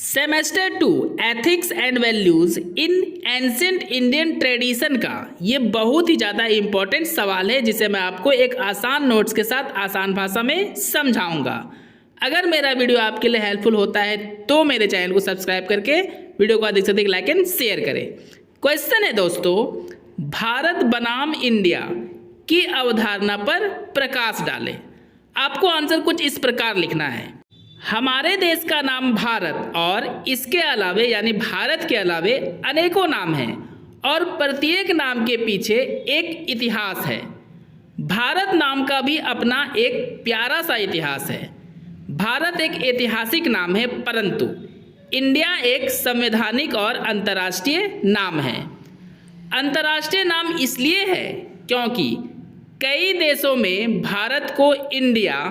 Semester 2 ethics and values in ancient Indian tradition का ये बहुत ही ज़्यादा इम्पोर्टेंट सवाल है जिसे मैं आपको एक आसान नोट्स के साथ आसान भाषा में समझाऊंगा। अगर मेरा वीडियो आपके लिए हेल्पफुल होता है तो मेरे चैनल को सब्सक्राइब करके वीडियो को अधिक से अधिक लाइक एंड शेयर करें। क्वेश्चन है दोस्तों, भारत बनाम इंडिया की अवधारणा पर प्रकाश डालें। आपको आंसर कुछ इस प्रकार लिखना है। हमारे देश का नाम भारत और इसके अलावे यानी भारत के अलावे अनेकों नाम हैं और प्रत्येक नाम के पीछे एक इतिहास है। भारत नाम का भी अपना एक प्यारा सा इतिहास है। भारत एक ऐतिहासिक नाम है, परंतु इंडिया एक संवैधानिक और अंतर्राष्ट्रीय नाम है। अंतर्राष्ट्रीय नाम इसलिए है क्योंकि कई देशों में भारत को इंडिया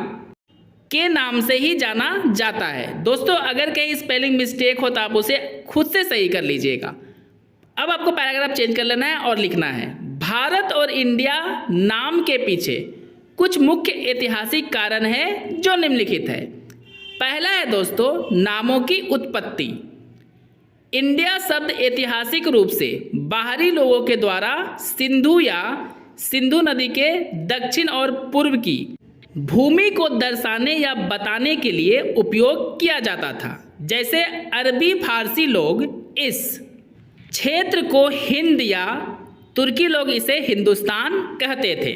के नाम से ही जाना जाता है। दोस्तों, अगर कहीं स्पेलिंग मिस्टेक हो तो आप उसे खुद से सही कर लीजिएगा। अब आपको पैराग्राफ चेंज कर लेना है और लिखना है, भारत और इंडिया नाम के पीछे कुछ मुख्य ऐतिहासिक कारण है जो निम्नलिखित है। पहला है दोस्तों, नामों की उत्पत्ति। इंडिया शब्द ऐतिहासिक रूप से बाहरी लोगों के द्वारा सिंधु या सिंधु नदी के दक्षिण और पूर्व की भूमि को दर्शाने या बताने के लिए उपयोग किया जाता था। जैसे अरबी फारसी लोग इस क्षेत्र को हिंद या तुर्की लोग इसे हिंदुस्तान कहते थे,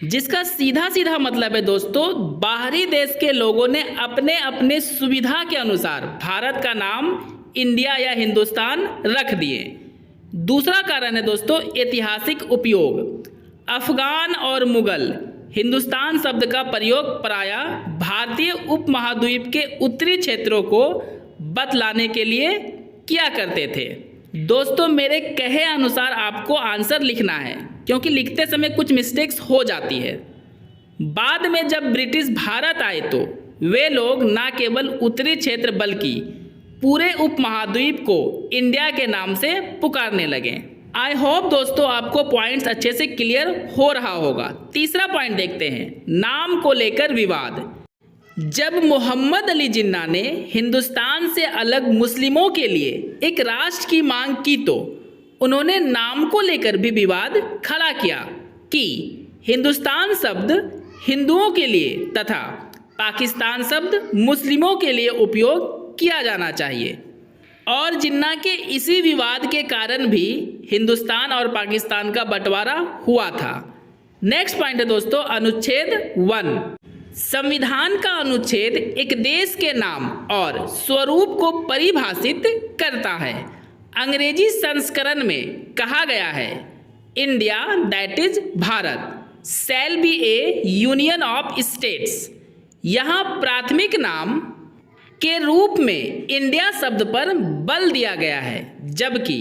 जिसका सीधा सीधा मतलब है दोस्तों, बाहरी देश के लोगों ने अपने अपने सुविधा के अनुसार भारत का नाम इंडिया या हिंदुस्तान रख दिए। दूसरा कारण है दोस्तों, ऐतिहासिक उपयोग। अफगान और मुगल हिंदुस्तान शब्द का प्रयोग प्रायः भारतीय उपमहाद्वीप के उत्तरी क्षेत्रों को बतलाने के लिए किया करते थे। दोस्तों, मेरे कहे अनुसार आपको आंसर लिखना है क्योंकि लिखते समय कुछ मिस्टेक्स हो जाती है। बाद में जब ब्रिटिश भारत आए तो वे लोग न केवल उत्तरी क्षेत्र बल्कि पूरे उपमहाद्वीप को इंडिया के नाम से पुकारने लगे। आई होप दोस्तों आपको पॉइंट्स अच्छे से क्लियर हो रहा होगा। तीसरा पॉइंट देखते हैं, नाम को लेकर विवाद। जब मोहम्मद अली जिन्ना ने हिंदुस्तान से अलग मुस्लिमों के लिए एक राष्ट्र की मांग की तो उन्होंने नाम को लेकर भी विवाद खड़ा किया कि हिंदुस्तान शब्द हिंदुओं के लिए तथा पाकिस्तान शब्द मुस्लिमों के लिए उपयोग किया जाना चाहिए। और जिन्ना के इसी विवाद के कारण भी हिंदुस्तान और पाकिस्तान का बंटवारा हुआ था। नेक्स्ट पॉइंट है दोस्तों, अनुच्छेद 1। संविधान का अनुच्छेद एक देश के नाम और स्वरूप को परिभाषित करता है। अंग्रेजी संस्करण में कहा गया है, India that is Bharat shall be A union of states. यहाँ प्राथमिक नाम के रूप में इंडिया शब्द पर बल दिया गया है, जबकि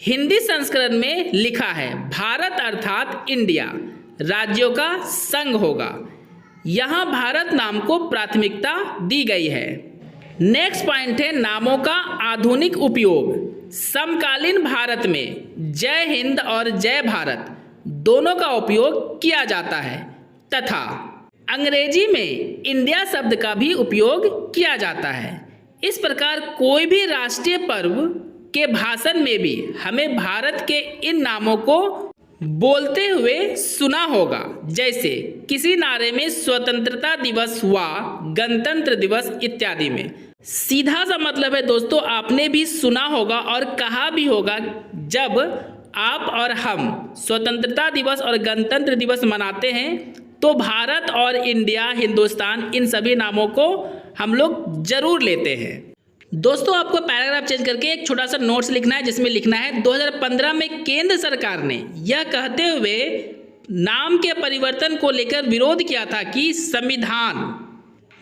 हिंदी संस्करण में लिखा है भारत अर्थात इंडिया राज्यों का संघ होगा। यहाँ भारत नाम को प्राथमिकता दी गई है। नेक्स्ट पॉइंट है, नामों का आधुनिक उपयोग। समकालीन भारत में जय हिंद और जय भारत दोनों का उपयोग किया जाता है तथा अंग्रेजी में इंडिया शब्द का भी उपयोग किया जाता है। इस प्रकार कोई भी राष्ट्रीय पर्व के भाषण में भी हमें भारत के इन नामों को बोलते हुए सुना होगा। जैसे किसी नारे में स्वतंत्रता दिवस व गणतंत्र दिवस इत्यादि में। सीधा सा मतलब है दोस्तों, आपने भी सुना होगा और कहा भी होगा, जब आप और हम स्वतंत्रता दिवस और गणतंत्र दिवस मनाते हैं तो भारत और इंडिया, हिंदुस्तान, इन सभी नामों को हम लोग जरूर लेते हैं। दोस्तों, आपको पैराग्राफ चेंज करके एक छोटा सा नोट्स लिखना है, जिसमें लिखना है 2015 में केंद्र सरकार ने यह कहते हुए नाम के परिवर्तन को लेकर विरोध किया था कि संविधान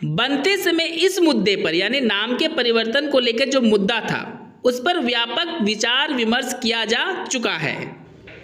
बनते समय इस मुद्दे पर यानी नाम के परिवर्तन को लेकर जो मुद्दा था उस पर व्यापक विचार विमर्श किया जा चुका है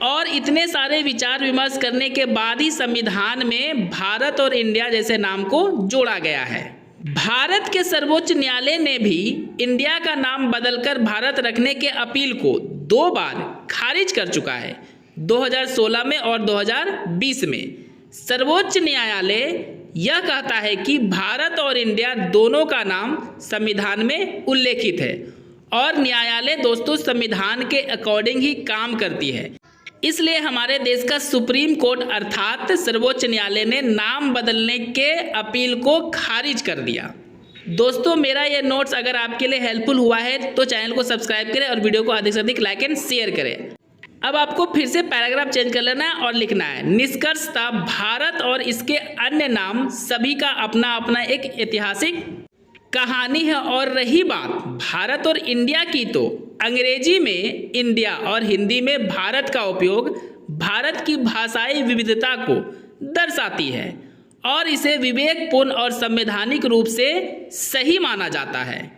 और इतने सारे विचार विमर्श करने के बाद ही संविधान में भारत और इंडिया जैसे नाम को जोड़ा गया है। भारत के सर्वोच्च न्यायालय ने भी इंडिया का नाम बदलकर भारत रखने के अपील को 2 बार खारिज कर चुका है, 2016 में और 2020 में। सर्वोच्च न्यायालय यह कहता है कि भारत और इंडिया दोनों का नाम संविधान में उल्लेखित है और न्यायालय दोस्तों संविधान के अकॉर्डिंग ही काम करती है। इसलिए हमारे देश का सुप्रीम कोर्ट अर्थात सर्वोच्च न्यायालय ने नाम बदलने के अपील को खारिज कर दिया। दोस्तों मेरा ये नोट्स अगर आपके लिए हेल्पफुल हुआ है तो चैनल को सब्सक्राइब करें और वीडियो को अधिक से अधिक लाइक एंड शेयर करें। अब आपको फिर से पैराग्राफ चेंज कर लेना है और लिखना है, निष्कर्षतः भारत और इसके अन्य नाम सभी का अपना अपना एक ऐतिहासिक कहानी है। और रही बात भारत और इंडिया की, तो अंग्रेजी में इंडिया और हिंदी में भारत का उपयोग भारत की भाषाई विविधता को दर्शाती है और इसे विवेकपूर्ण और संवैधानिक रूप से सही माना जाता है।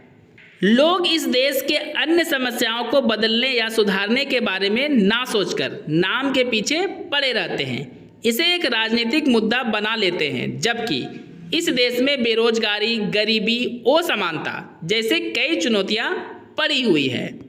लोग इस देश के अन्य समस्याओं को बदलने या सुधारने के बारे में ना सोचकर नाम के पीछे पड़े रहते हैं, इसे एक राजनीतिक मुद्दा बना लेते हैं, जबकि इस देश में बेरोजगारी, गरीबी, असमानता जैसे कई चुनौतियां पड़ी हुई है।